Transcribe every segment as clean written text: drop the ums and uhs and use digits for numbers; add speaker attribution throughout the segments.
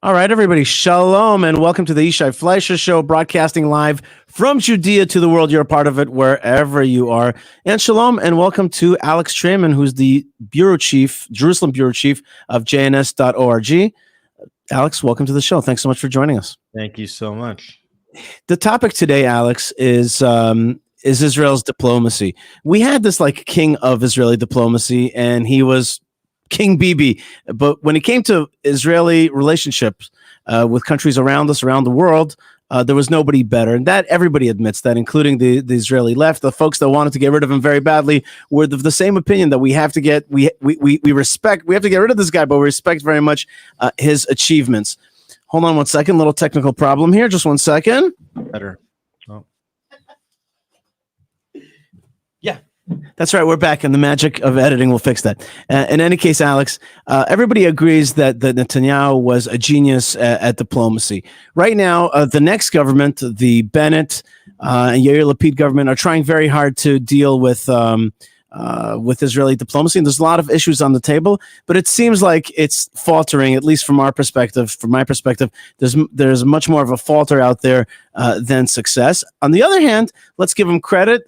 Speaker 1: All right, everybody, shalom, and welcome to the Yishai Fleisher Show, broadcasting live from Judea to the world. You're a part of it wherever you are. And shalom, and welcome to Alex Traiman, who's the bureau chief, Jerusalem bureau chief of jns.org. Alex, welcome to the show. Thanks so much for joining us.
Speaker 2: Thank you so much.
Speaker 1: The topic today, Alex, is Israel's diplomacy. We had this like king of Israeli diplomacy, and he was King Bibi. But when it came to Israeli relationships with countries around us, around the world, there was nobody better. And that everybody admits that, including the Israeli left. The folks that wanted to get rid of him very badly were of the same opinion that we have to get, we respect, we have to get rid of this guy, but we respect very much his achievements. Hold on one second, little technical problem here. Just one second.
Speaker 2: Better. Oh.
Speaker 1: Yeah. That's right. We're back, and the magic of editing will fix that. In any case, Alex, everybody agrees that Netanyahu was a genius at diplomacy. Right now, the next government, the Bennett and Yair Lapid government, are trying very hard to deal with Israeli diplomacy, and there's a lot of issues on the table. But it seems like it's faltering, at least from our perspective. From my perspective, there's much more of a falter out there than success. On the other hand, let's give him credit.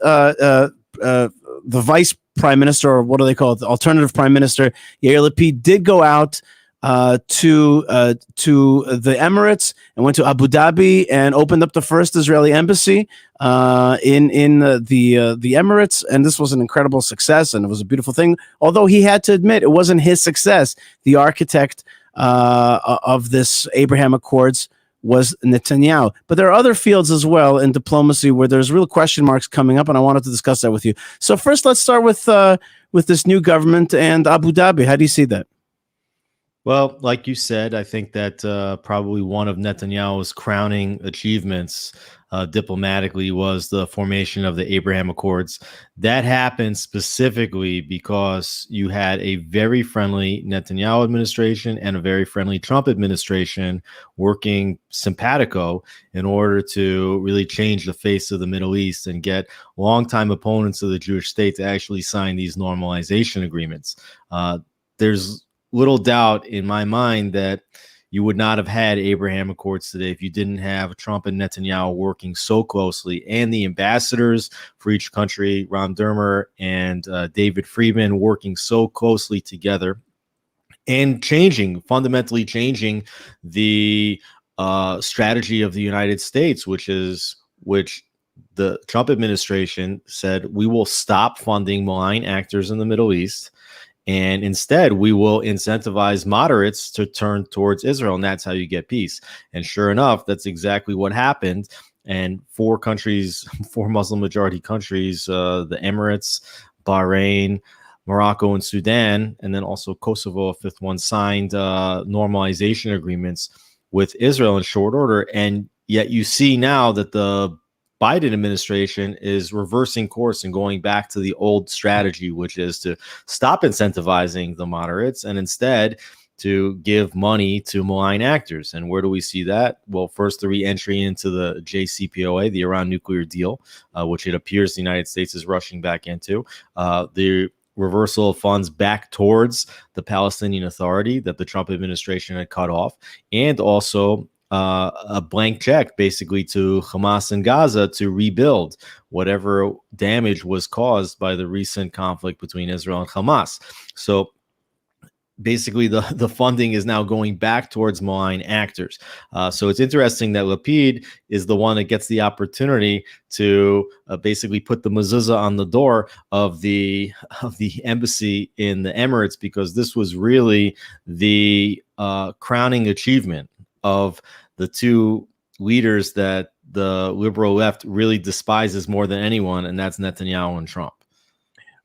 Speaker 1: The vice prime minister, or what do they call it, the alternative prime minister, Yair Lapid, did go out to the Emirates and went to Abu Dhabi and opened up the first Israeli embassy in the Emirates, and this was an incredible success, and it was a beautiful thing. Although he had to admit it wasn't his success. The architect of this Abraham Accords was Netanyahu. But there are other fields as well in diplomacy where there's real question marks coming up, and I wanted to discuss that with you. So first, let's start with this new government and Abu Dhabi. How do you see that?
Speaker 2: Well, like you said, I think that probably one of Netanyahu's crowning achievements diplomatically was the formation of the Abraham Accords. That happened specifically because you had a very friendly Netanyahu administration and a very friendly Trump administration working simpatico in order to really change the face of the Middle East and get longtime opponents of the Jewish state to actually sign these normalization agreements. There's little doubt in my mind that you would not have had Abraham Accords today if you didn't have Trump and Netanyahu working so closely, and the ambassadors for each country, Ron Dermer and David Friedman, working so closely together and fundamentally changing the strategy of the United States, which the Trump administration said, we will stop funding malign actors in the Middle East. And instead, we will incentivize moderates to turn towards Israel, and that's how you get peace. And sure enough, that's exactly what happened. And four Muslim-majority countries, the Emirates, Bahrain, Morocco, and Sudan, and then also Kosovo, a fifth one, signed normalization agreements with Israel in short order. And yet you see now that the Biden administration is reversing course and going back to the old strategy, which is to stop incentivizing the moderates and instead to give money to malign actors. And where do we see that? Well, first, the re-entry into the JCPOA, the Iran nuclear deal, which it appears the United States is rushing back into. The reversal of funds back towards the Palestinian Authority that the Trump administration had cut off, and also a blank check basically to Hamas in Gaza to rebuild whatever damage was caused by the recent conflict between Israel and Hamas. So basically the funding is now going back towards malign actors. So it's interesting that Lapid is the one that gets the opportunity to basically put the mezuzah on the door of the embassy in the Emirates, because this was really the crowning achievement of the two leaders that the liberal left really despises more than anyone, and that's Netanyahu and Trump.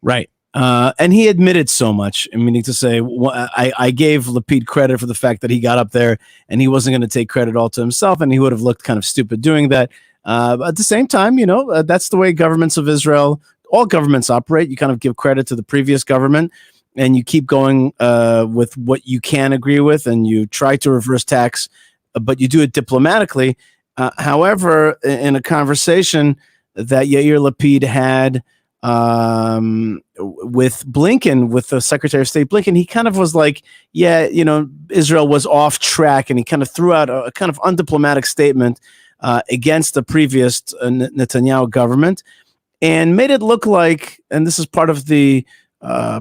Speaker 1: Right. And he admitted so much. I mean, to say, I gave Lapid credit for the fact that he got up there and he wasn't going to take credit all to himself, and he would have looked kind of stupid doing that. But at the same time, that's the way governments of Israel, all governments operate. You kind of give credit to the previous government, and you keep going with what you can agree with, and you try to reverse tax, but you do it diplomatically. However, in a conversation that Yair Lapid had with Blinken, with the Secretary of State Blinken, he kind of was like, yeah, Israel was off track, and he kind of threw out a kind of undiplomatic statement against the previous Netanyahu government, and made it look like, and this is part of the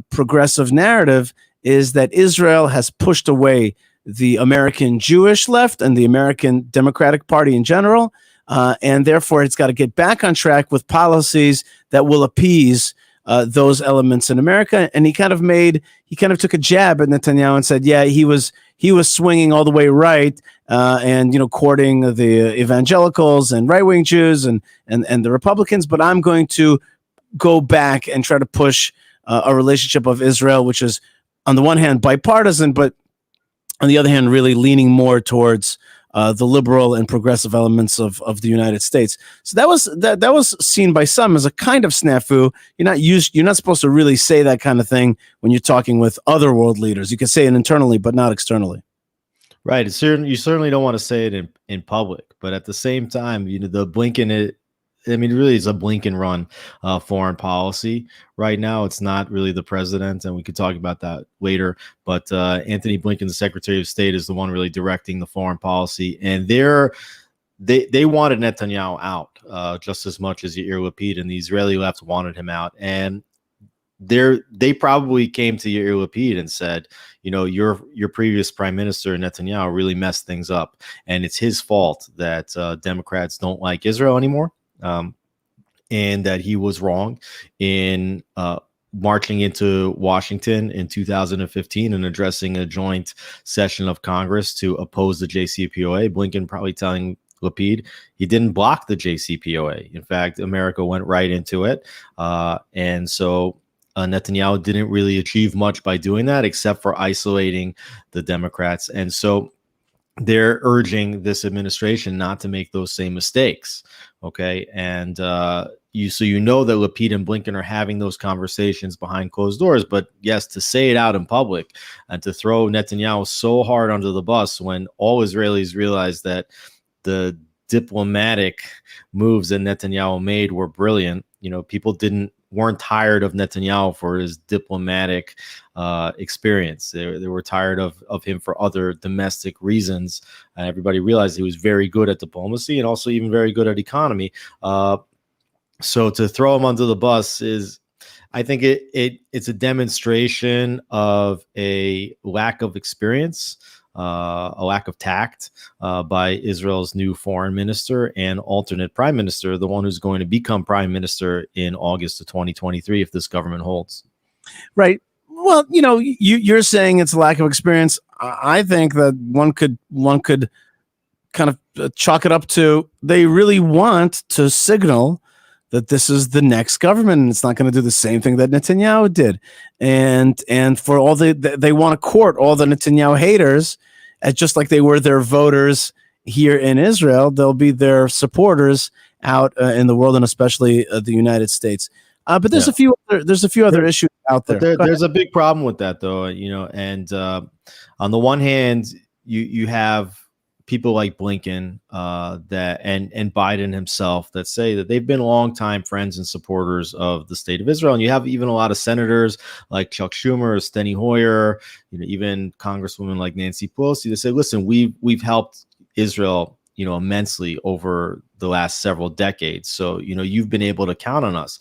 Speaker 1: progressive narrative, is that Israel has pushed away the American Jewish left and the American Democratic Party in general, and therefore it's got to get back on track with policies that will appease those elements in America. And he kind of took a jab at Netanyahu and said, yeah, he was swinging all the way right, and courting the evangelicals and right-wing Jews and the Republicans, but I'm going to go back and try to push a relationship of Israel, which is on the one hand bipartisan, but on the other hand really leaning more towards the liberal and progressive elements of the United States. So that was seen by some as a kind of snafu. You're not supposed to really say that kind of thing when you're talking with other world leaders. You can say it internally, but not externally.
Speaker 2: Right. You certainly don't want to say it in public, but at the same time, the Blinken, really it's a Blinken run foreign policy. Right now, it's not really the president, and we could talk about that later. But Anthony Blinken, the Secretary of State, is the one really directing the foreign policy, and they wanted Netanyahu out just as much as Yair Lapid, and the Israeli left wanted him out. And they probably came to Yair Lapid and said, your previous prime minister Netanyahu really messed things up, and it's his fault that Democrats don't like Israel anymore. And that he was wrong in marching into Washington in 2015 and addressing a joint session of Congress to oppose the JCPOA. Blinken probably telling Lapid he didn't block the JCPOA. In fact, America went right into it. And so Netanyahu didn't really achieve much by doing that, except for isolating the Democrats. And so they're urging this administration not to make those same mistakes. Okay. And that Lapid and Blinken are having those conversations behind closed doors. But yes, to say it out in public and to throw Netanyahu so hard under the bus when all Israelis realize that the diplomatic moves that Netanyahu made were brilliant. People weren't tired of Netanyahu for his diplomatic experience. They were tired of him for other domestic reasons. And everybody realized he was very good at diplomacy and also even very good at economy. So to throw him under the bus I think it's a demonstration of a lack of experience, a lack of tact by Israel's new foreign minister and alternate prime minister, the one who's going to become prime minister in August of 2023 if this government holds.
Speaker 1: Right. Well, you're saying it's a lack of experience. I think that one could kind of chalk it up to they really want to signal that this is the next government and it's not going to do the same thing that Netanyahu did. And for all they want to court all the Netanyahu haters, just like they were their voters here in Israel, they'll be their supporters out in the world and especially the United States. But there's a few other issues out there.
Speaker 2: There's a big problem with that, though. And on the one hand, you have people like Blinken that and Biden himself that say that they've been longtime friends and supporters of the state of Israel. And you have even a lot of senators like Chuck Schumer, Steny Hoyer, even Congresswomen like Nancy Pelosi that say, listen, we've helped Israel, immensely over the last several decades. So, you've been able to count on us.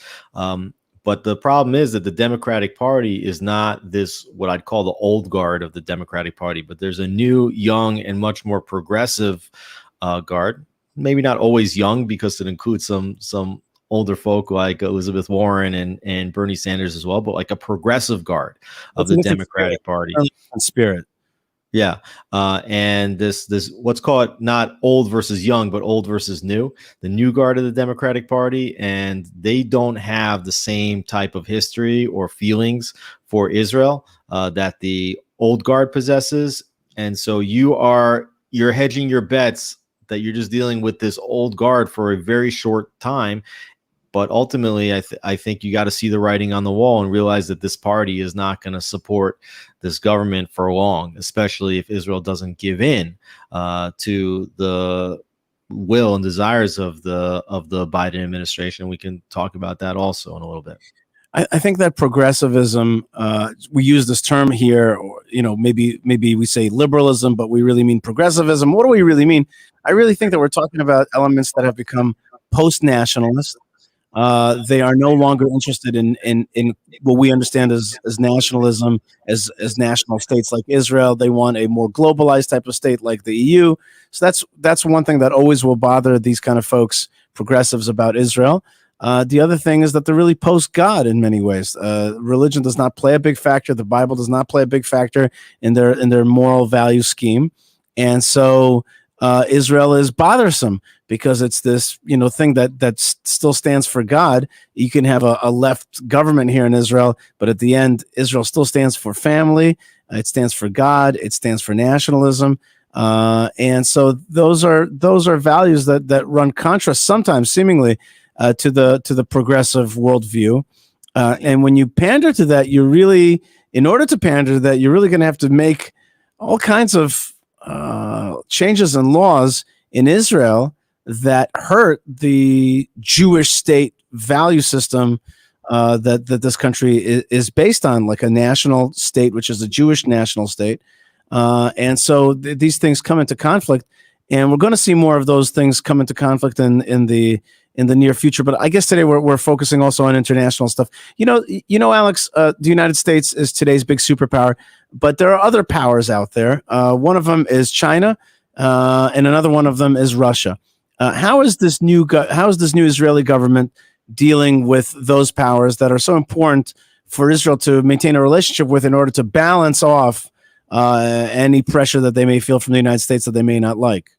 Speaker 2: But the problem is that the Democratic Party is not this, what I'd call the old guard of the Democratic Party, but there's a new, young, and much more progressive guard. Maybe not always young, because it includes some older folk like Elizabeth Warren and Bernie Sanders as well, but like a progressive guard of the Democratic Party.
Speaker 1: Spirit.
Speaker 2: Yeah. And this what's called not old versus young, but old versus new, the new guard of the Democratic Party. And they don't have the same type of history or feelings for Israel that the old guard possesses. And so you're hedging your bets that you're just dealing with this old guard for a very short time. But ultimately, I think you got to see the writing on the wall and realize that this party is not going to support this government for long, especially if Israel doesn't give in to the will and desires of the Biden administration. We can talk about that also in a little bit.
Speaker 1: I think that progressivism, we use this term here, or, maybe we say liberalism, but we really mean progressivism. What do we really mean? I really think that we're talking about elements that have become post-nationalist. They are no longer interested in what we understand as nationalism, as national states like Israel. They want a more globalized type of state like the EU. So that's one thing that always will bother these kind of folks, progressives, about Israel. The other thing is that they're really post-God in many ways. Religion does not play a big factor. The Bible does not play a big factor in their moral value scheme, and so Israel is bothersome because it's this thing that still stands for God. You can have a left government here in Israel, but at the end, Israel still stands for family. It stands for God. It stands for nationalism. And so those are values that run contra sometimes, seemingly, to the progressive worldview. And when you pander to that, in order to pander to that, you're really going to have to make all kinds of changes in laws in Israel that hurt the Jewish state value system that this country is based on, like a national state, which is a Jewish national state. And so these things come into conflict, and we're going to see more of those things come into conflict in the near future. But I guess today we're focusing also on international stuff. Alex, the United States is today's big superpower, but there are other powers out there. One of them is China, and another one of them is Russia. How is this new Israeli government dealing with those powers that are so important for Israel to maintain a relationship with in order to balance off any pressure that they may feel from the United States that they may not like?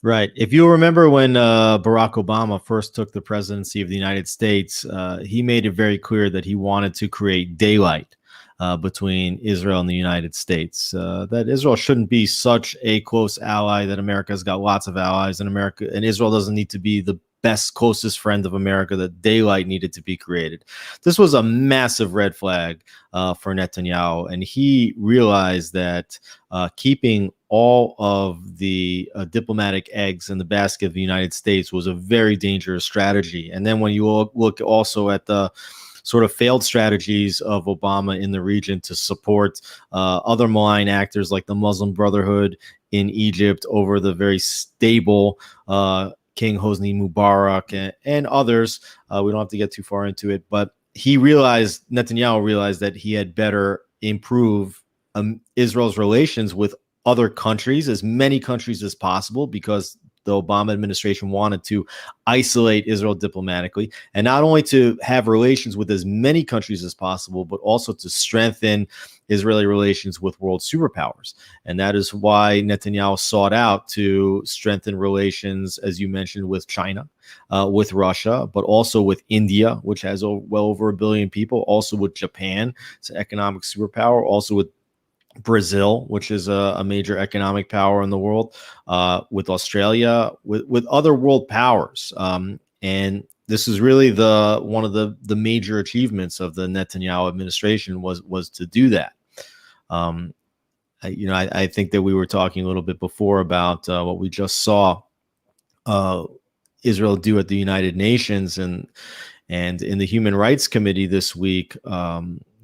Speaker 2: Right. If you remember when Barack Obama first took the presidency of the United States, he made it very clear that he wanted to create daylight between Israel and the United States, that Israel shouldn't be such a close ally, that America's got lots of allies, and Israel doesn't need to be the best, closest friend of America, that daylight needed to be created. This was a massive red flag for Netanyahu, and he realized that keeping all of the diplomatic eggs in the basket of the United States was a very dangerous strategy. And then when you look also at the sort of failed strategies of Obama in the region to support other malign actors like the Muslim Brotherhood in Egypt over the very stable King Hosni Mubarak and others. We don't have to get too far into it, but Netanyahu realized that he had better improve Israel's relations with other countries, as many countries as possible, because the Obama administration wanted to isolate Israel diplomatically, and not only to have relations with as many countries as possible, but also to strengthen Israeli relations with world superpowers. And that is why Netanyahu sought out to strengthen relations, as you mentioned, with China, with Russia, but also with India, which has well over 1 billion people, also with Japan, it's an economic superpower, also with Brazil, which is a major economic power in the world, with Australia, with other world powers. And this is really one of the major achievements of the Netanyahu administration was to do that. I think that we were talking a little bit before about what we just saw Israel do at the United Nations, and in the Human Rights Committee this week.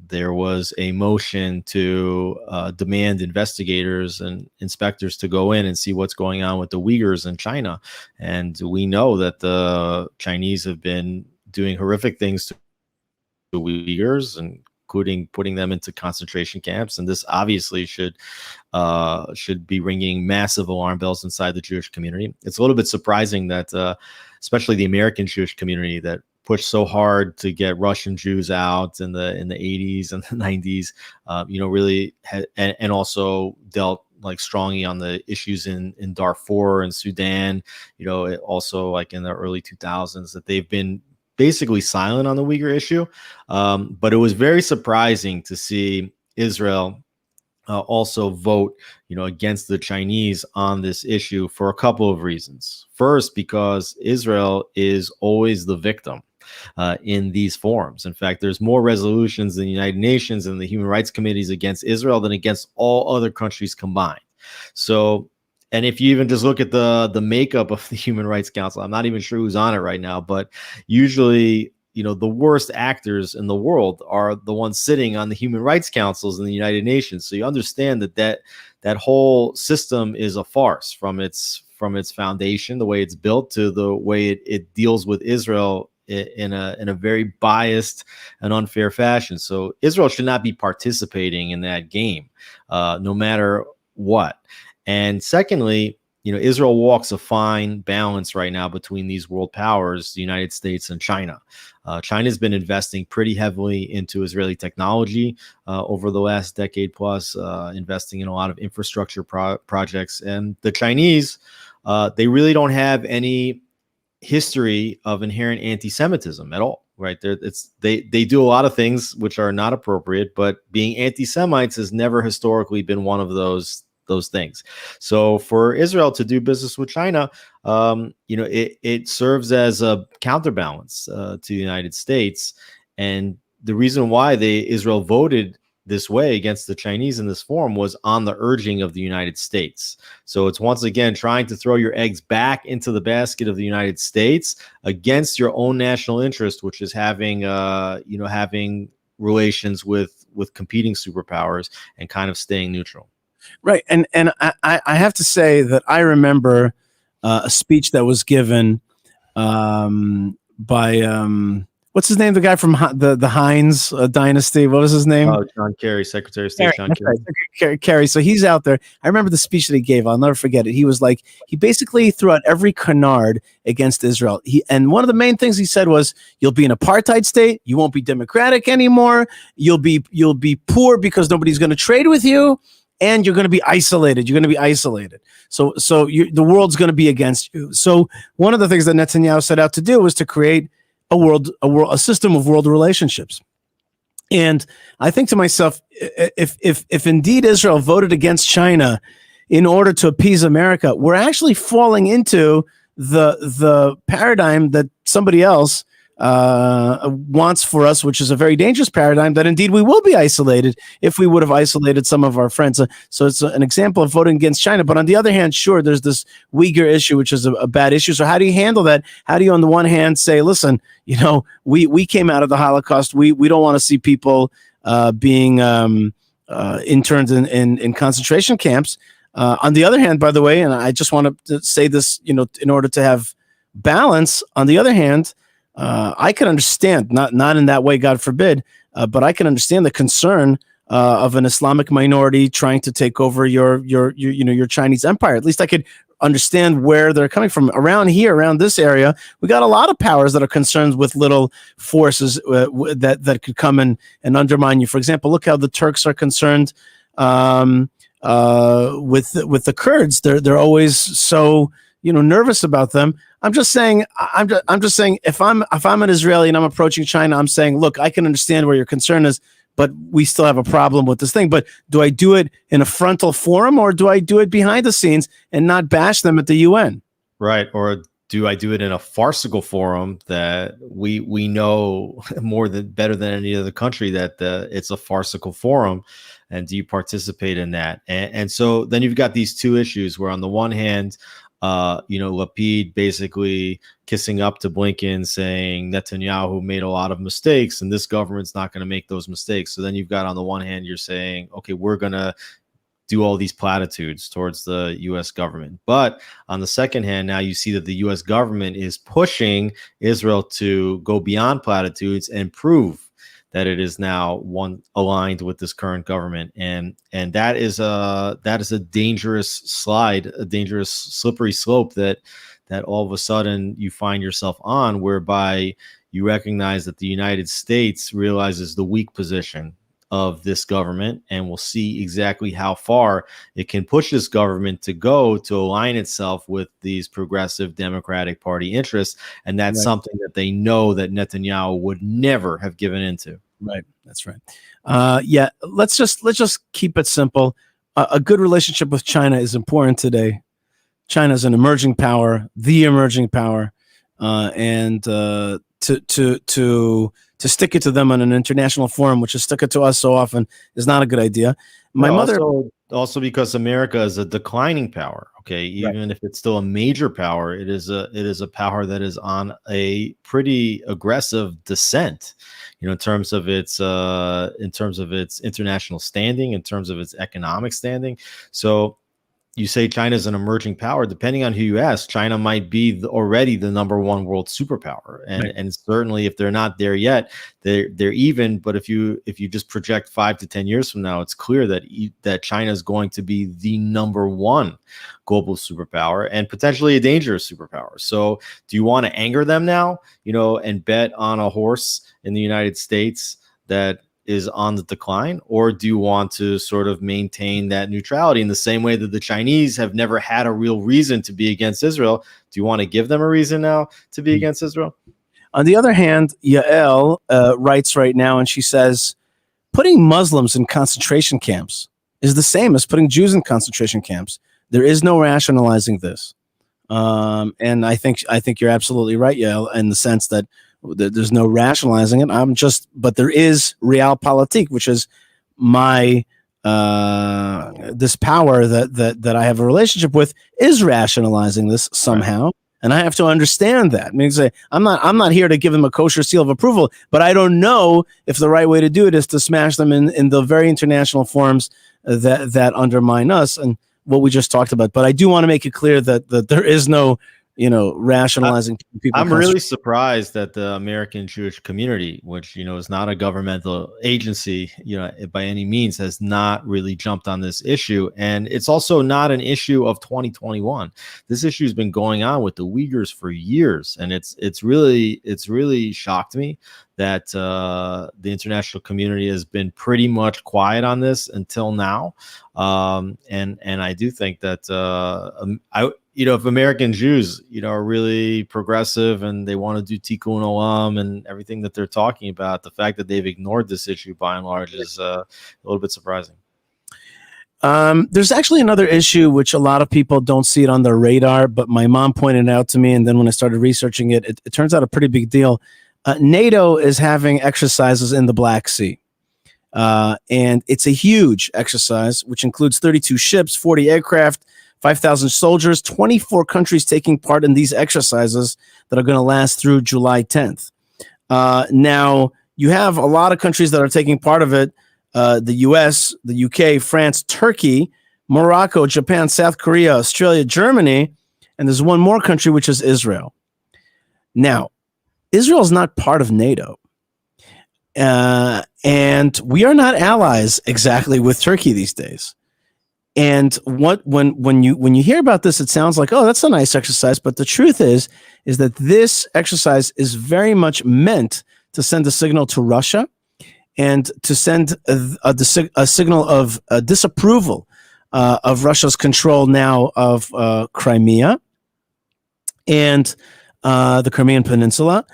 Speaker 2: There was a motion to demand investigators and inspectors to go in and see what's going on with the Uyghurs in China. And we know that the Chinese have been doing horrific things to Uyghurs, including putting them into concentration camps. And this obviously should be ringing massive alarm bells inside the Jewish community. It's a little bit surprising that especially the American Jewish community that pushed so hard to get Russian Jews out in the 80s and the 90s, really and also dealt like strongly on the issues in Darfur and Sudan, also like in the early 2000s, that they've been basically silent on the Uyghur issue. But it was very surprising to see Israel also vote, against the Chinese on this issue for a couple of reasons. First, because Israel is always the victim in these forums. In fact, there's more resolutions in the United Nations and the Human Rights Committees against Israel than against all other countries combined. So, And if you even just look at the makeup of the Human Rights Council, I'm not even sure who's on it right now, but usually, the worst actors in the world are the ones sitting on the human rights councils in the United Nations. So you understand that whole system is a farce from its foundation, the way it's built, to the way it deals with Israel in a very biased and unfair fashion. So Israel should not be participating in that game, no matter what. And secondly, Israel walks a fine balance right now between these world powers, the United States and China. China's been investing pretty heavily into Israeli technology over the last decade plus, investing in a lot of infrastructure projects. And the Chinese, they really don't have any history of inherent anti-Semitism at all, right? They do a lot of things which are not appropriate, but being anti-Semites has never historically been one of those things. So for Israel to do business with China, it serves as a counterbalance to the United States. And the reason why Israel voted this way against the Chinese in this forum was on the urging of the United States. So it's once again trying to throw your eggs back into the basket of the United States against your own national interest, which is having relations with competing superpowers and kind of staying neutral.
Speaker 1: Right. And I have to say that I remember a speech that was given by what's his name? The guy from the Heinz dynasty. What was his name?
Speaker 2: Oh, John Kerry, Secretary of State John Kerry.
Speaker 1: Right, Kerry. So he's out there. I remember the speech that he gave. I'll never forget it. He was like, he basically threw out every canard against Israel. And one of the main things he said was, you'll be an apartheid state. You won't be democratic anymore. You'll be poor because nobody's going to trade with you. And you're going to be isolated. You're going to be isolated. So the world's going to be against you. So one of the things that Netanyahu set out to do was to create a system of world relationships. And I think to myself, if indeed Israel voted against China in order to appease America, we're actually falling into the paradigm that somebody else wants for us, which is a very dangerous paradigm, that indeed we will be isolated if we would have isolated some of our friends. So it's an example of voting against China. But on the other hand, sure, there's this Uyghur issue, which is a bad issue. So how do you handle that? How do you, on the one hand, say, listen, we came out of the Holocaust. We don't want to see people being interned in concentration camps. On the other hand, by the way, and I just want to say this, in order to have balance, on the other hand, I can understand, not in that way, God forbid, but I can understand the concern of an Islamic minority trying to take over your Chinese empire. At least I could understand where they're coming from. Around here, around this area, we got a lot of powers that are concerned with little forces that could come and undermine you. For example, look how the Turks are concerned with the Kurds. They're always so nervous about them. I'm just saying if I'm an Israeli and I'm approaching China, I'm saying, look, I can understand where your concern is, but we still have a problem with this thing. But do I do it in a frontal forum, or do I do it behind the scenes and not bash them at the UN?
Speaker 2: Right. Or do I do it in a farcical forum that we know better than any other country that it's a farcical forum? And do you participate in that? And so then you've got these two issues where on the one hand, Lapid basically kissing up to Blinken, saying Netanyahu made a lot of mistakes and this government's not going to make those mistakes. So then you've got, on the one hand, you're saying, okay, we're going to do all these platitudes towards the U.S. government. But on the second hand, now you see that the U.S. government is pushing Israel to go beyond platitudes and prove that it is now aligned with this current government, and that is a dangerous slide, a dangerous slippery slope that all of a sudden you find yourself on, whereby you recognize that the United States realizes the weak position of this government and will see exactly how far it can push this government to go to align itself with these progressive Democratic Party interests, and that's something that they know that Netanyahu would never have given into.
Speaker 1: Right. That's right. Let's just keep it simple. A good relationship with China is important today. China is an emerging power, the emerging power, and to stick it to them on an international forum, which is stuck it to us so often, is not a good idea. my mother.
Speaker 2: Also because America is a declining power. Okay, even if it's still a major power, it is a power that is on a pretty aggressive descent. In terms of its international standing, in terms of its economic standing. So you say China is an emerging power. Depending on who you ask, China might be already the number one world superpower, and certainly if they're not there yet, they're even. But if you just project 5 to 10 years from now, it's clear that China is going to be the number one global superpower and potentially a dangerous superpower. So, do you want to anger them now, and bet on a horse in the United States that is on the decline, or do you want to sort of maintain that neutrality in the same way that the Chinese have never had a real reason to be against Israel? Do you want to give them a reason now to be against Israel?
Speaker 1: On the other hand, Yael writes right now, and she says, putting Muslims in concentration camps is the same as putting Jews in concentration camps. There is no rationalizing this. And I think you're absolutely right, Yael, in the sense that there's no rationalizing it. But there is realpolitik, which is my this power that I have a relationship with is rationalizing this somehow, and I have to understand that. I mean, I'm not here to give them a kosher seal of approval, but I don't know if the right way to do it is to smash them in the very international forms that undermine us and what we just talked about. But I do want to make it clear that there is no rationalizing people.
Speaker 2: I'm really surprised that the American Jewish community, which, is not a governmental agency, by any means, has not really jumped on this issue. And it's also not an issue of 2021. This issue has been going on with the Uyghurs for years. And it's really shocked me that the international community has been pretty much quiet on this until now. And I do think that if American Jews, are really progressive and they want to do tikkun olam and everything that they're talking about, the fact that they've ignored this issue by and large is a little bit surprising.
Speaker 1: There's actually another issue which a lot of people don't see it on their radar, but my mom pointed it out to me, and then when I started researching it, it turns out a pretty big deal. NATO is having exercises in the Black Sea. And it's a huge exercise, which includes 32 ships, 40 aircraft, 5,000 soldiers, 24 countries taking part in these exercises that are going to last through July 10th. Now, you have a lot of countries that are taking part of it. The US, the UK, France, Turkey, Morocco, Japan, South Korea, Australia, Germany, and there's one more country, which is Israel. Now, Israel is not part of NATO. And we are not allies exactly with Turkey these days. And when you hear about this, it sounds like, oh, that's a nice exercise. But the truth is that this exercise is very much meant to send a signal to Russia and to send a signal of disapproval of Russia's control now of Crimea and the Crimean Peninsula.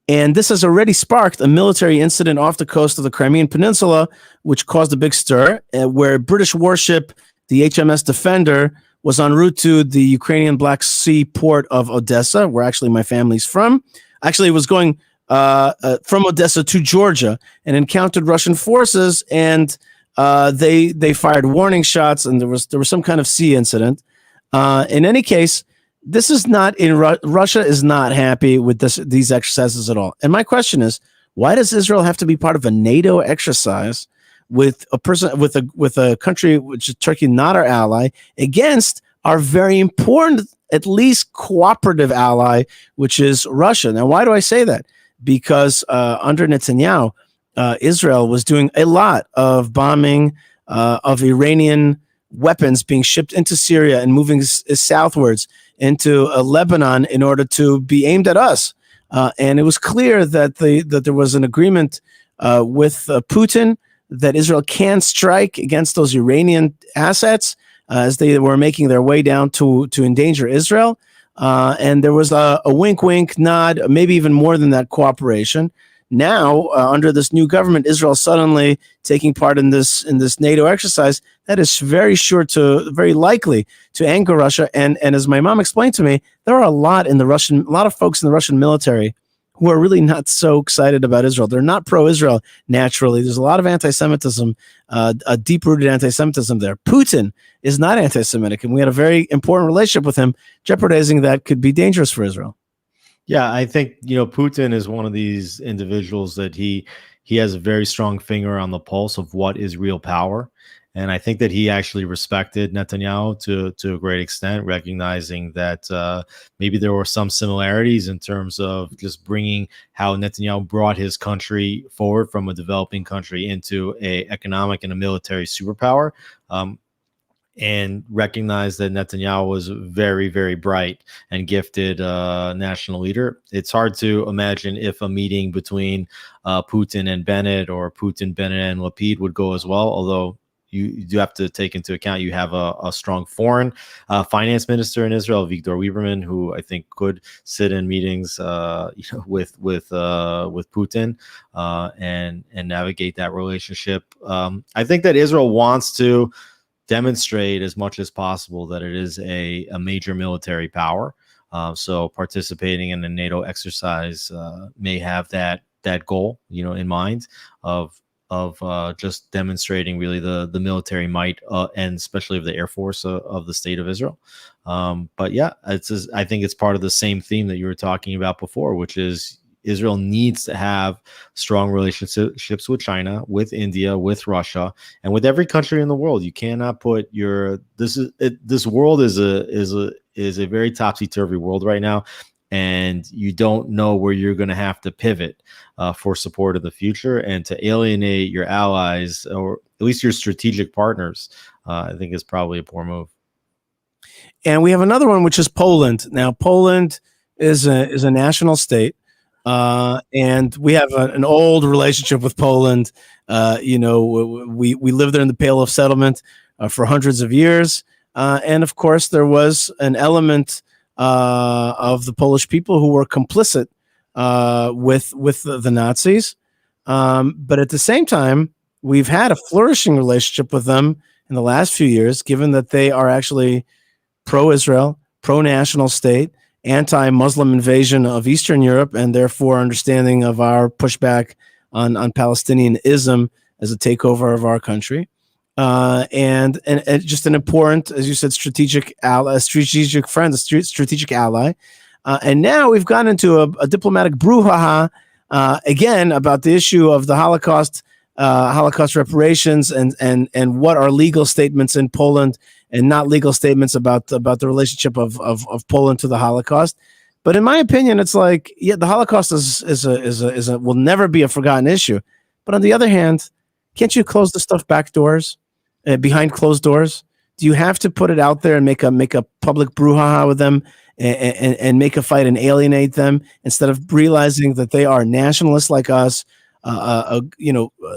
Speaker 1: And this has already sparked a military incident off the coast of the Crimean Peninsula, which caused a big stir, where a British warship, the HMS Defender, was en route to the Ukrainian Black Sea port of Odessa, where actually my family's from. Actually, it was going from Odessa to Georgia and encountered Russian forces, and they fired warning shots, and there was some kind of sea incident. In any case, this is not in Russia is not happy with these exercises at all. And my question is, why does Israel have to be part of a NATO exercise with a country which is Turkey, not our ally, against our very important, at least cooperative ally, which is Russia? Now, why do I say that? Because under Netanyahu, Israel was doing a lot of bombing of Iranian weapons being shipped into Syria and moving southwards into Lebanon in order to be aimed at us. And it was clear that there was an agreement with Putin that Israel can strike against those Iranian assets as they were making their way down to endanger Israel. And there was a wink, nod, maybe even more than that cooperation. Now, under this new government, Israel suddenly taking part in this NATO exercise, that is very likely to anger Russia. And as my mom explained to me, there are a lot of folks in the Russian military who are really not so excited about Israel. They're not pro-Israel naturally. There's a lot of anti-Semitism, a deep-rooted anti-Semitism there. Putin is not anti-Semitic, and we had a very important relationship with him. Jeopardizing that could be dangerous for Israel.
Speaker 2: Yeah, I think Putin is one of these individuals that he has a very strong finger on the pulse of what is real power, and I think that he actually respected Netanyahu to a great extent, recognizing that maybe there were some similarities in terms of just bringing how Netanyahu brought his country forward from a developing country into a economic and a military superpower. And recognized that Netanyahu was very, very bright and gifted national leader. It's hard to imagine if a meeting between Putin and Bennett or Putin, Bennett, and Lapid would go as well, although you do have to take into account you have a strong foreign finance minister in Israel, Victor Lieberman, who I think could sit in meetings with Putin and navigate that relationship. I think that Israel wants to demonstrate as much as possible that it is a major military power. So participating in a NATO exercise may have that goal, in mind of just demonstrating really the military might and especially of the Air Force of the state of Israel. But yeah, I think it's part of the same theme that you were talking about before, which is Israel needs to have strong relationships with China, with India, with Russia, and with every country in the world. You cannot put this world is a very topsy-turvy world right now, and you don't know where you're going to have to pivot for support of the future, and to alienate your allies or at least your strategic partners, I think is probably a poor move.
Speaker 1: And we have another one, which is Poland. Now, Poland is a national state. And we have an old relationship with Poland. We lived there in the Pale of Settlement for hundreds of years. And of course, there was an element of the Polish people who were complicit with the Nazis. But at the same time, we've had a flourishing relationship with them in the last few years, given that they are actually pro-Israel, pro-national state, anti-Muslim invasion of Eastern Europe, and therefore understanding of our pushback on Palestinianism as a takeover of our country, and just an important, as you said, strategic ally, strategic friend, a strategic ally. And now we've gotten into a diplomatic brouhaha again about the issue of the Holocaust reparations, and what are legal statements in Poland and not legal statements about the relationship of Poland to the Holocaust. But in my opinion, it's like, yeah, the Holocaust will never be a forgotten issue. But on the other hand, can't you close the stuff back doors, behind closed doors? Do you have to put it out there and make a public brouhaha with them and make a fight and alienate them instead of realizing that they are nationalists like us,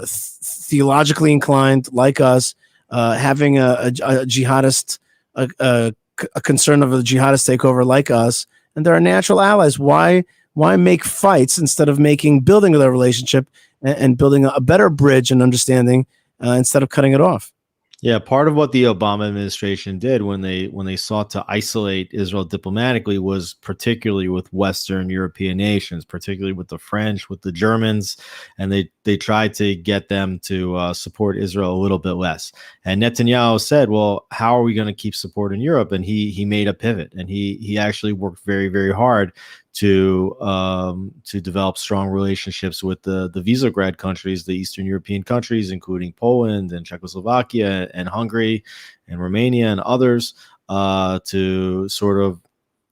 Speaker 1: theologically inclined like us, having a jihadist, a concern of a jihadist takeover like us, and they're our natural allies. Why make fights instead of building their relationship and building a better bridge and understanding instead of cutting it off?
Speaker 2: Yeah, part of what the Obama administration did when they sought to isolate Israel diplomatically was particularly with Western European nations, particularly with the French, with the Germans, and they tried to get them to support Israel a little bit less. And Netanyahu said, "Well, how are we going to keep support in Europe?" And he made a pivot, and he actually worked very, very hard to develop strong relationships with the Visegrad countries, the Eastern European countries, including Poland and Czechoslovakia and Hungary and Romania and others, to sort of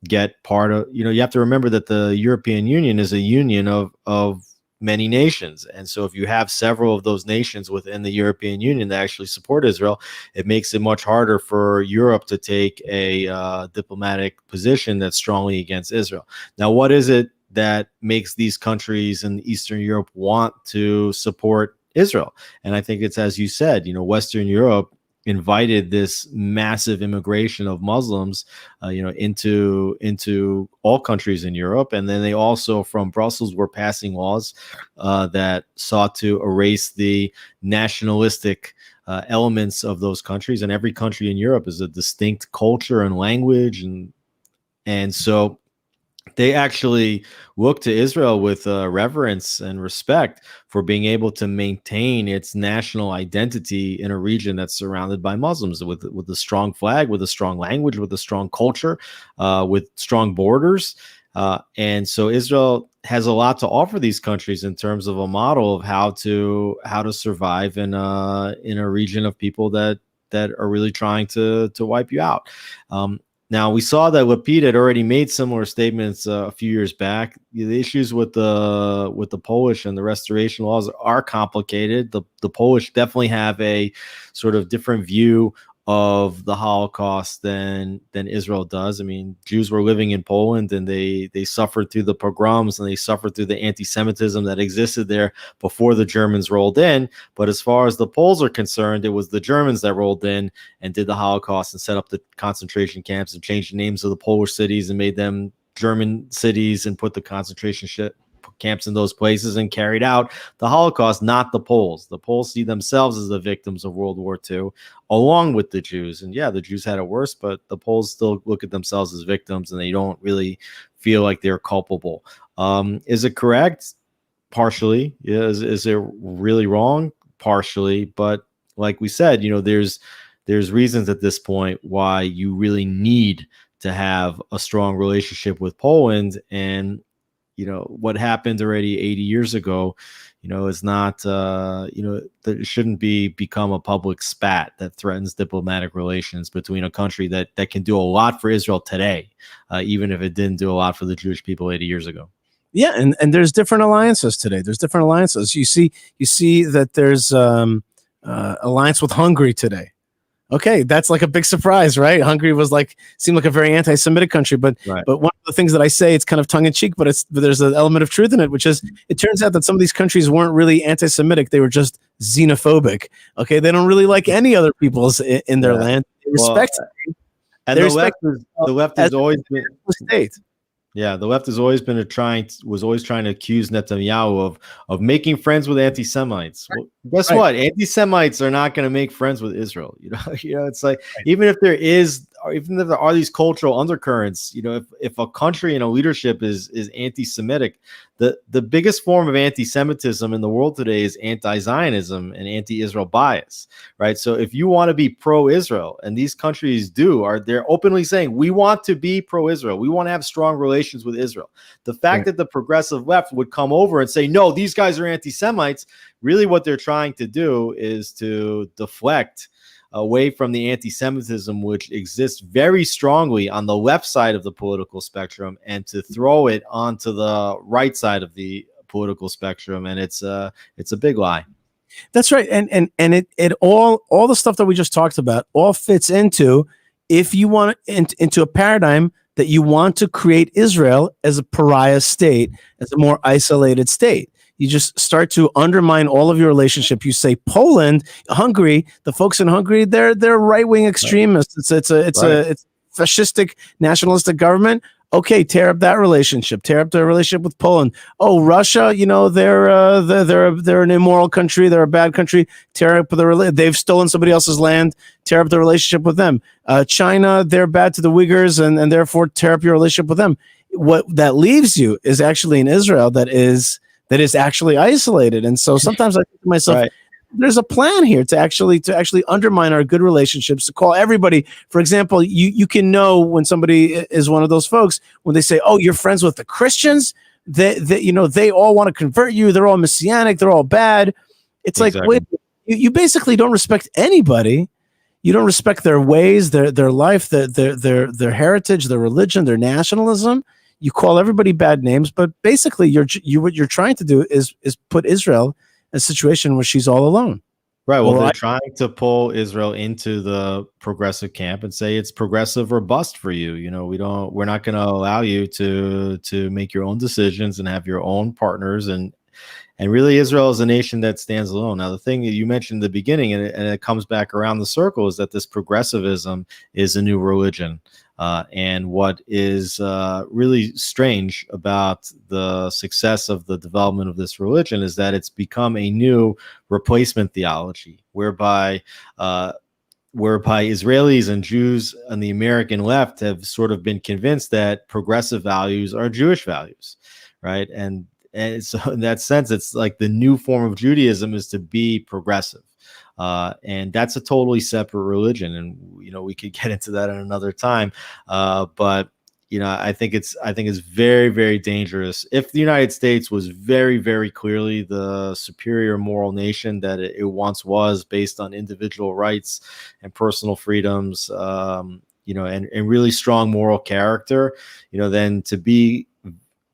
Speaker 2: get part of, you have to remember that the European Union is a union of many nations. And so if you have several of those nations within the European Union that actually support Israel, it makes it much harder for Europe to take a diplomatic position that's strongly against Israel. Now, what is it that makes these countries in Eastern Europe want to support Israel? And I think it's, as you said, Western Europe invited this massive immigration of Muslims, into all countries in Europe, and then they also, from Brussels, were passing laws that sought to erase the nationalistic elements of those countries. And every country in Europe is a distinct culture and language, and so They actually look to Israel with reverence and respect for being able to maintain its national identity in a region that's surrounded by Muslims, with a strong flag, with a strong language, with a strong culture, with strong borders. And so Israel has a lot to offer these countries in terms of a model of how to survive in a region of people that are really trying to wipe you out. Now, we saw that Lapid had already made similar statements a few years back. The issues with the Polish and the restoration laws are complicated. The Polish definitely have a sort of different view of the Holocaust than Israel does. I mean, Jews were living in Poland, and they suffered through the pogroms, and they suffered through the anti-Semitism that existed there before the Germans rolled in. But as far as the Poles are concerned, it was the Germans that rolled in and did the Holocaust and set up the concentration camps and changed the names of the Polish cities and made them German cities and put the concentration camps in those places and carried out the Holocaust, not the Poles. The Poles see themselves as the victims of World War II, along with the Jews. And yeah, the Jews had it worse, but the Poles still look at themselves as victims, and they don't really feel like they're culpable. Is it correct? Partially. Yeah. Is it really wrong? Partially. But like we said, there's reasons at this point why you really need to have a strong relationship with Poland. And what happened already 80 years ago, is not, that it shouldn't become a public spat that threatens diplomatic relations between a country that can do a lot for Israel today, even if it didn't do a lot for the Jewish people 80 years ago.
Speaker 1: Yeah, and there's different alliances today. There's different alliances. You see that there's alliance with Hungary today. Okay, that's like a big surprise, right? Hungary seemed like a very anti-Semitic country, but
Speaker 2: right.
Speaker 1: But one of the things that I say, it's kind of tongue in cheek, but there's an element of truth in it, which is it turns out that some of these countries weren't really anti-Semitic; they were just xenophobic. Okay, they don't really like any other peoples in their land. They respect,
Speaker 2: and the left has always been
Speaker 1: state.
Speaker 2: Yeah, the left has always been was always trying to accuse Netanyahu of making friends with anti-Semites. Well, guess what? Anti-Semites are not going to make friends with Israel. It's like even if there are these cultural undercurrents, if a country and a leadership is anti-Semitic, the biggest form of anti-Semitism in the world today is anti-Zionism and anti-Israel bias, right? So if you want to be pro-Israel, and these countries they're openly saying, we want to be pro-Israel, we want to have strong relations with Israel. The fact that the progressive left would come over and say, no, these guys are anti-Semites, really what they're trying to do is to deflect away from the anti-Semitism, which exists very strongly on the left side of the political spectrum, and to throw it onto the right side of the political spectrum. And it's a big lie.
Speaker 1: That's right. And it all the stuff that we just talked about all fits into, if you want into a paradigm that you want to create Israel as a pariah state, as a more isolated state. You just start to undermine all of your relationship. You say Poland, Hungary, the folks in Hungary, they're right-wing extremists. It's a fascistic nationalistic government. Okay, tear up that relationship. Tear up the relationship with Poland. Oh, Russia, they're an immoral country. They're a bad country. Tear up they've stolen somebody else's land. Tear up the relationship with them. China, they're bad to the Uyghurs, and therefore tear up your relationship with them. What that leaves you is actually an Israel that is actually isolated. And so sometimes I think to myself, there's a plan here to actually undermine our good relationships, to call everybody. For example, you can know when somebody is one of those folks when they say, oh, you're friends with the Christians, they all want to convert you. They're all messianic. They're all bad. It's like, wait, you basically don't respect anybody. You don't respect their ways, their life, their heritage, their religion, their nationalism. You call everybody bad names, but basically what you're trying to do is put Israel in a situation where she's all alone.
Speaker 2: Right. Well, they're trying to pull Israel into the progressive camp and say it's progressive or bust for you. We're not going to allow you to make your own decisions and have your own partners. And really, Israel is a nation that stands alone. Now, the thing that you mentioned in the beginning, and it comes back around the circle, is that this progressivism is a new religion. And what is really strange about the success of the development of this religion is that it's become a new replacement theology, whereby whereby Israelis and Jews on the American left have sort of been convinced that progressive values are Jewish values, right? And so in that sense, it's like the new form of Judaism is to be progressive. And that's a totally separate religion. And, we could get into that in another time. But I think it's very, very dangerous. If the United States was very, very clearly the superior moral nation that it once was, based on individual rights and personal freedoms, and really strong moral character, then to be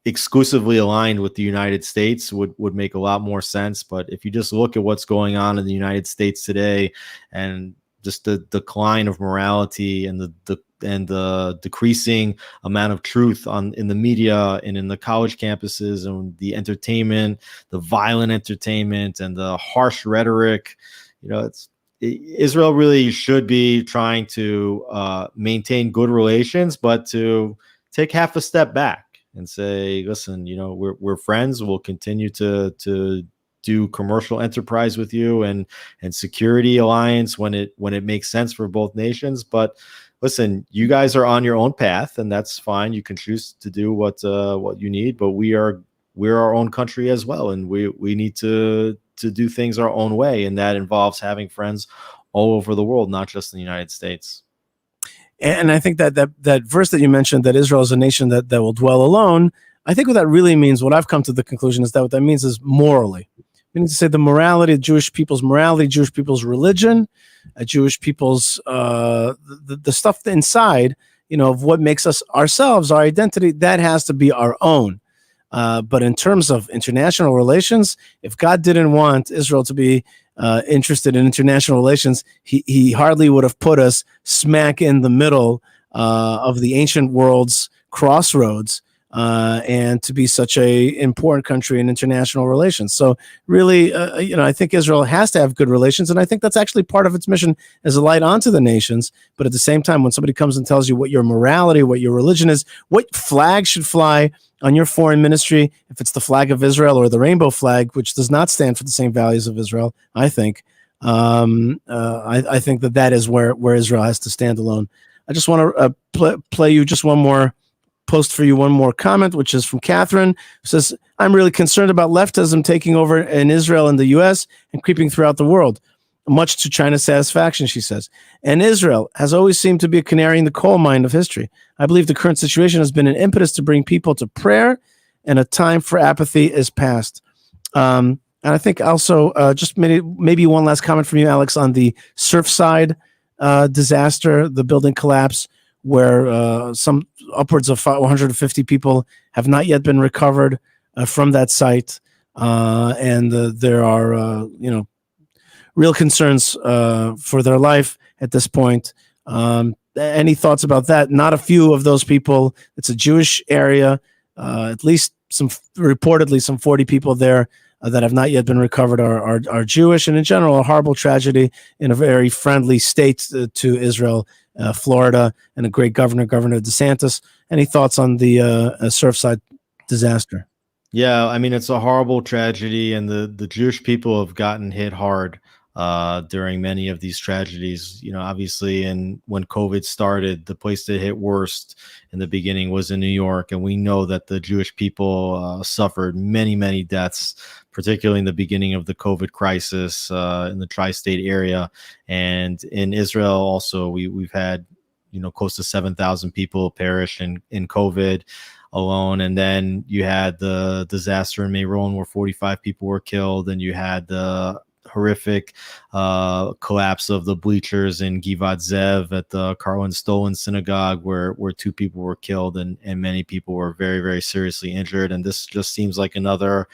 Speaker 2: exclusively aligned with the United States would make a lot more sense. But if you just look at what's going on in the United States today, and just the decline of morality and the decreasing amount of truth in the media and in the college campuses, and the entertainment, the violent entertainment and the harsh rhetoric, Israel really should be trying to maintain good relations, but to take half a step back and say, listen, we're friends. We'll continue to do commercial enterprise with you and security alliance when it makes sense for both nations. But listen, you guys are on your own path, and that's fine. You can choose to do what you need, but we're our own country as well, and we need to do things our own way, and that involves having friends all over the world, not just in the United States.
Speaker 1: And I think that verse that you mentioned, that Israel is a nation that will dwell alone, I think what that really means, what I've come to the conclusion is that what that means is morally. We need to say the morality, Jewish people's morality, Jewish people's religion, Jewish people's the stuff inside, of what makes us ourselves, our identity, that has to be our own. But in terms of international relations, if God didn't want Israel to be interested in international relations, he hardly would have put us smack in the middle of the ancient world's crossroads, and to be such a important country in international relations. So really, I think Israel has to have good relations, and I think that's actually part of its mission as a light onto the nations. But at the same time, when somebody comes and tells you what your morality, what your religion is, what flag should fly on your foreign ministry, if it's the flag of Israel or the rainbow flag, which does not stand for the same values of Israel, I think, I think that is where Israel has to stand alone. I just want to play you just one more comment, which is from Catherine, who says, I'm really concerned about leftism taking over in Israel and the U.S. and creeping throughout the world, much to China's satisfaction, she says. And Israel has always seemed to be a canary in the coal mine of history. I believe the current situation has been an impetus to bring people to prayer, and a time for apathy is past. And I think also just maybe one last comment from you, Alex, on the Surfside disaster, the building collapse, where some upwards of 150 people have not yet been recovered from that site. And there are, real concerns for their life at this point. Any thoughts about that? Not a few of those people. It's a Jewish area. At least reportedly some 40 people there that have not yet been recovered are Jewish, and in general, a horrible tragedy in a very friendly state to Israel, Florida, and a great Governor DeSantis. Any thoughts on the Surfside disaster?
Speaker 2: Yeah, I mean, it's a horrible tragedy, and the Jewish people have gotten hit hard during many of these tragedies. Obviously, and when COVID started, the place that hit worst in the beginning was in New York, and we know that the Jewish people suffered many, many deaths, particularly in the beginning of the COVID crisis in the tri-state area. And in Israel also, we've had close to 7,000 people perish in COVID alone. And then you had the disaster in Meron where 45 people were killed, and you had the horrific collapse of the bleachers in Givat Zev at the Karlin Stolen synagogue where 2 people were killed, and many people were very, very seriously injured. And this just seems like another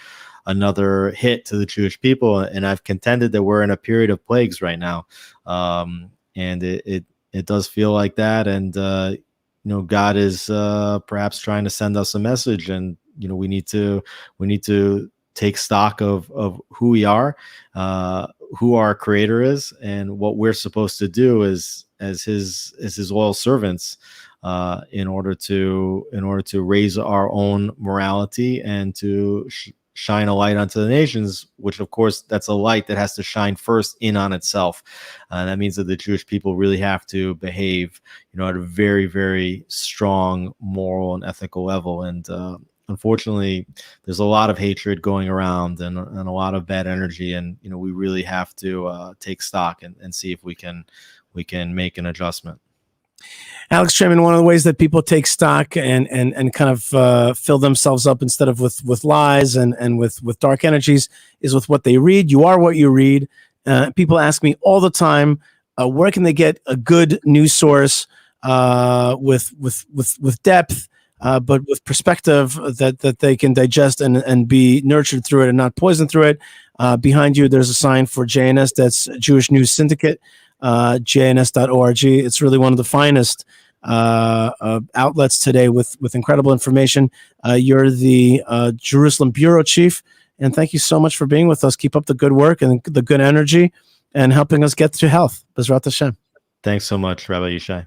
Speaker 2: hit to the Jewish people. And I've contended that we're in a period of plagues right now. And it does feel like that. And God is perhaps trying to send us a message, and we need to take stock of who we are, who our Creator is, and what we're supposed to do as his loyal servants, in order to raise our own morality and to shine a light onto the nations, which of course that's a light that has to shine first in on itself. That means that the Jewish people really have to behave, at a very, very strong moral and ethical level. And unfortunately, there's a lot of hatred going around and a lot of bad energy. And, we really have to take stock and see if we can make an adjustment.
Speaker 1: Alex Traiman, one of the ways that people take stock and kind of fill themselves up instead of with lies and with dark energies is with what they read. You are what you read. People ask me all the time, where can they get a good news source with depth, but with perspective that they can digest and be nurtured through it and not poisoned through it. Behind you, there's a sign for JNS. That's Jewish News Syndicate. JNS.org. It's really one of the finest outlets today with incredible information. You're the Jerusalem bureau chief, and thank you so much for being with us. Keep up the good work and the good energy and helping us get to health. Bezrat Hashem.
Speaker 2: Thanks so much, Rabbi Yishai.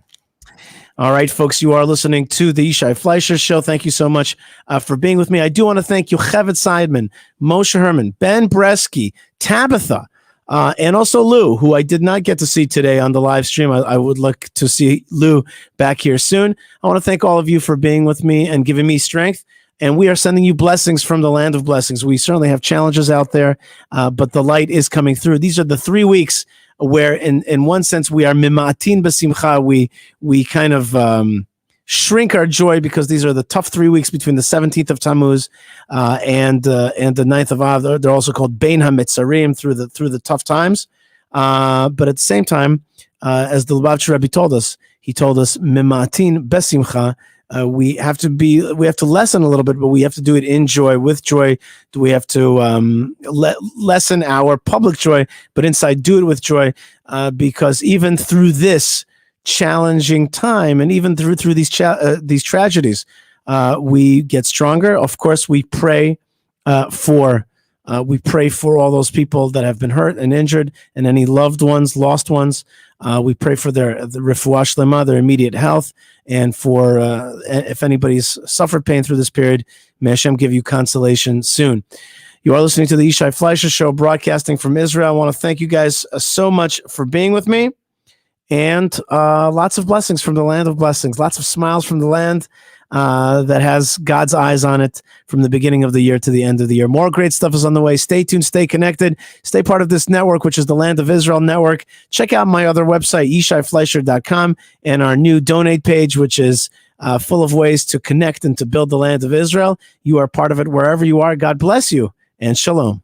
Speaker 1: All right, folks, you are listening to the Yishai Fleisher Show. Thank you so much for being with me. I do want to thank Yocheved Seidman, Moshe Herman, Ben Bresky, Tabitha, and also Lou, who I did not get to see today on the live stream. I would like to see Lou back here soon. I want to thank all of you for being with me and giving me strength. And we are sending you blessings from the land of blessings. We certainly have challenges out there, but the light is coming through. These are the 3 weeks where, in one sense, we are mimatin b'simcha. We kind of shrink our joy because these are the tough 3 weeks between the 17th of Tammuz and the 9th of Av. They're also called Bein HaMitzarim, through the tough times. But at the same time, as the Lubavitcher Rebbe told us, he told us mimatin b'simcha. We have to lessen a little bit, but we have to do it in joy, with joy. We have to lessen our public joy, but inside do it with joy, because even through this challenging time, and even through these tragedies, we get stronger. Of course, we pray for all those people that have been hurt and injured, and any loved ones, lost ones. We pray for the refuah shlema, their immediate health, and for if anybody's suffered pain through this period, may Hashem give you consolation soon. You are listening to the Yishai Fleisher Show, broadcasting from Israel. I want to thank you guys so much for being with me, and lots of blessings from the land of blessings, lots of smiles from the land that has God's eyes on it from the beginning of the year to the end of the year. More great stuff is on the way. Stay tuned, stay connected, stay part of this network, which is the Land of Israel Network. Check out my other website, YishaiFleisher.com, and our new donate page, which is full of ways to connect and to build the Land of Israel. You are part of it wherever you are. God bless you, and shalom.